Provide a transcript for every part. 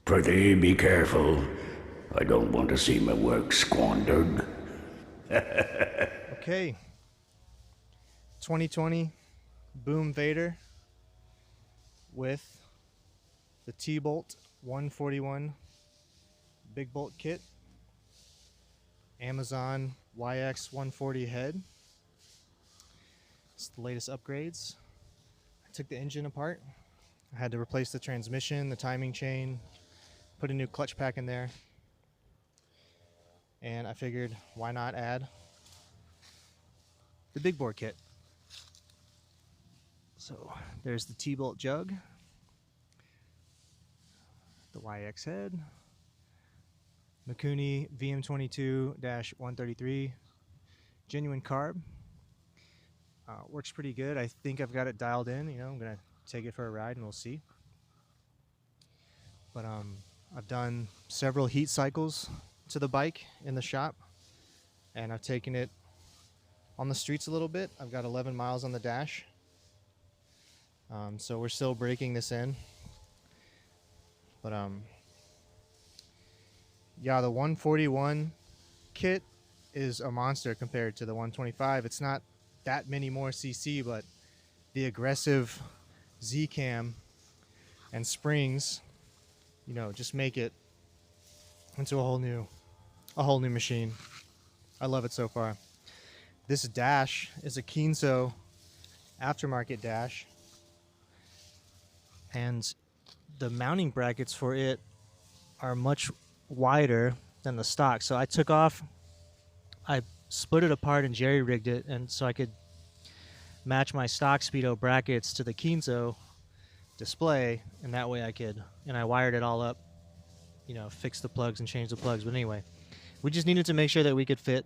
Pretty be careful. I don't want to see my work squandered. Okay. 2020 Boom Vader with the T-Bolt 141 Big Bolt kit. Amazon YX 140 head. It's the latest upgrades. I took the engine apart. I had to replace the transmission, the timing chain, put a new clutch pack in there. And I figured, why not add the big bore kit? So there's the T-Bolt jug, the YX head, Mikuni VM22-133 genuine carb. Works pretty good. I think I've got it dialed in. I'm gonna take it for a ride and we'll see. But I've done several heat cycles to the bike in the shop, and I've taken it on the streets a little bit. I've got 11 miles on the dash, so we're still breaking this in. But yeah, the 141 kit is a monster compared to the 125. It's not that many more cc, but the aggressive Z cam and springs, just make it into a whole new machine. I love it so far. This dash is a Kinso aftermarket dash, and the mounting brackets for it are much wider than the stock. So I split it apart and jerry rigged it, and so I could match my stock Speedo brackets to the Kinso display, and that way I wired it all up, fix the plugs and change the plugs. But anyway, we just needed to make sure that we could fit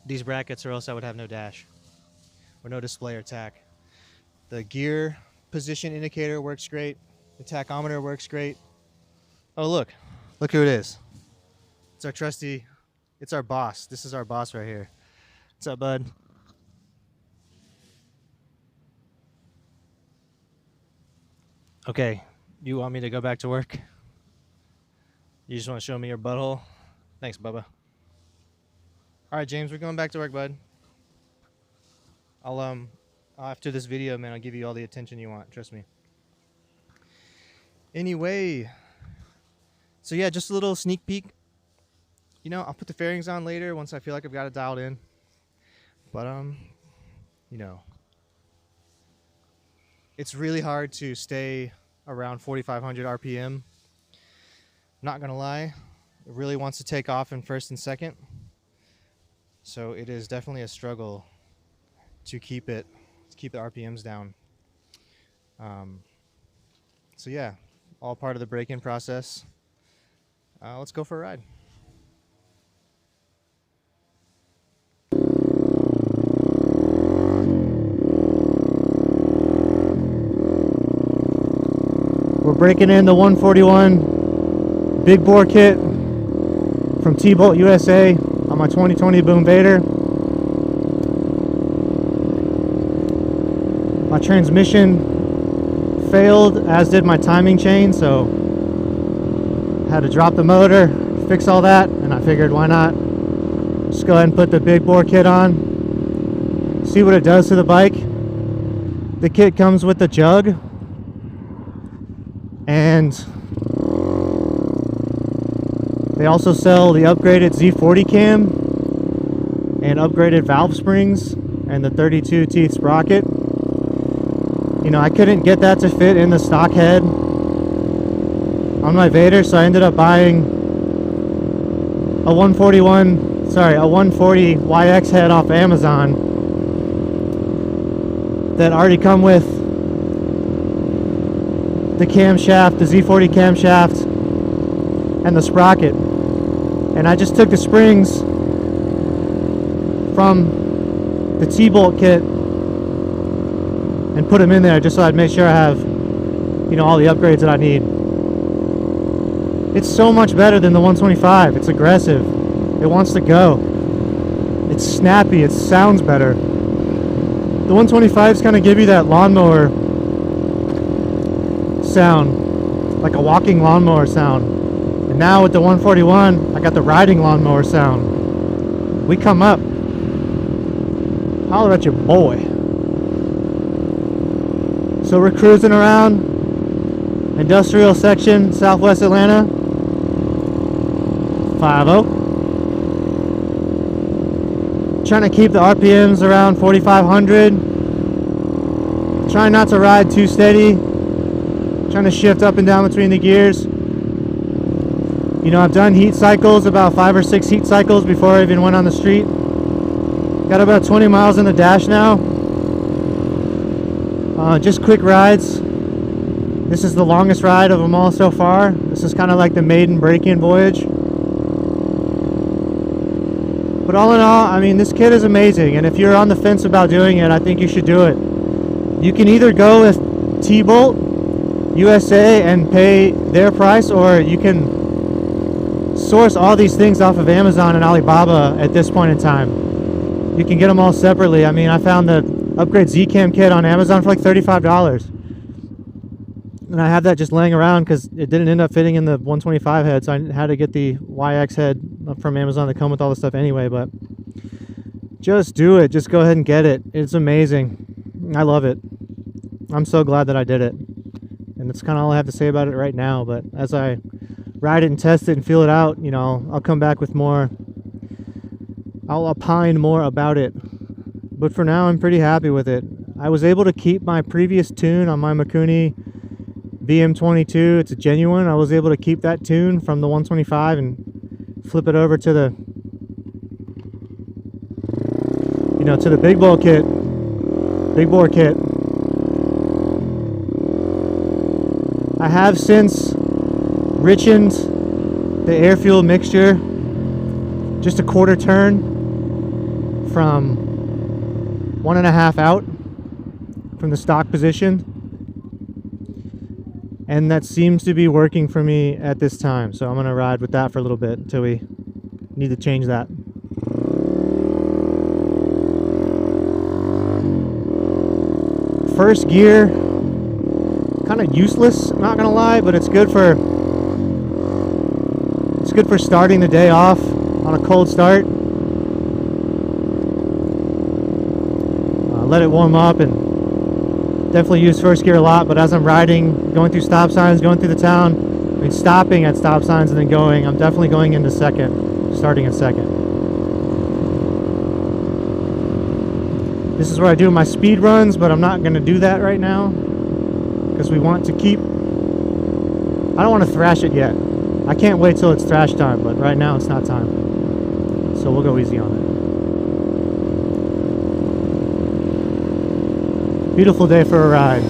these brackets, or else I would have no dash or no display or tack. The gear position indicator works great. The tachometer works great. Oh, look who it is. It's our trusty, it's our boss. This is our boss right here. What's up, bud? Okay, you want me to go back to work? You just want to show me your butthole? Thanks, Bubba. All right, James, we're going back to work, bud. I'll after this video, man, I'll give you all the attention you want. Trust me. Anyway, so yeah, just a little sneak peek. I'll put the fairings on later once I feel like I've got it dialed in. But it's really hard to stay around 4,500 RPM. Not gonna lie, it really wants to take off in first and second. So it is definitely a struggle to keep the RPMs down. So yeah, all part of the break-in process. Let's go for a ride. We're breaking in the 141 big bore kit from T-Bolt USA on my 2020 Boom Vader. My transmission failed, as did my timing chain, so I had to drop the motor, fix all that, and I figured, why not just go ahead and put the big bore kit on, see what it does to the bike. The kit comes with the jug, and they also sell the upgraded Z40 cam and upgraded valve springs and the 32 teeth sprocket. I couldn't get that to fit in the stock head on my Vader, so I ended up buying a 140 YX head off Amazon that already come with the camshaft, the Z40 camshaft, and the sprocket. And I just took the springs from the T-Bolt kit and put them in there just so I'd make sure I have, all the upgrades that I need. It's so much better than the 125. It's aggressive. It wants to go. It's snappy. It sounds better. The 125s kind of give you that lawnmower sound, like a walking lawnmower sound. And now with the 141, I got the riding lawnmower sound. We come up. Holler at your boy. So we're cruising around industrial section, Southwest Atlanta. 50. Trying to keep the RPMs around 4,500. Trying not to ride too steady. Trying to shift up and down between the gears. You know, I've done heat cycles, about 5 or 6 heat cycles before I even went on the street. Got about 20 miles in the dash now. Just quick rides. This is the longest ride of them all so far. This is kind of like the maiden break-in voyage. But all in all, I mean, this kit is amazing, and if you're on the fence about doing it, I think you should do it. You can either go with T-Bolt USA and pay their price, or you can source all these things off of Amazon and Alibaba at this point in time. You can get them all separately. I mean, I found the Upgrade Z-Cam kit on Amazon for like $35. And I have that just laying around because it didn't end up fitting in the 125 head, so I had to get the YX head from Amazon to come with all the stuff anyway. But just do it. Just go ahead and get it. It's amazing. I love it. I'm so glad that I did it. And that's kind of all I have to say about it right now. But as I ride it and test it and feel it out, you know, I'll come back with more. I'll opine more about it. But for now, I'm pretty happy with it. I was able to keep my previous tune on my Mikuni BM22. It's a genuine. I was able to keep that tune from the 125 and flip it over to the, you know, to the big bore kit. I have since richened the air fuel mixture just a quarter turn from 1.5 out from the stock position. And that seems to be working for me at this time. So I'm going to ride with that for a little bit until we need to change that. First gear, kind of useless, I'm not going to lie, but it's good for starting the day off on a cold start. Let it warm up, and definitely use first gear a lot, but as I'm riding, going through stop signs, going through the town, I mean stopping at stop signs and then going, I'm definitely going into second, starting in second. This is where I do my speed runs, but I'm not going to do that right now because we want to keep, I don't want to thrash it yet. I can't wait till it's thrash time, but right now it's not time. So we'll go easy on it. Beautiful day for a ride.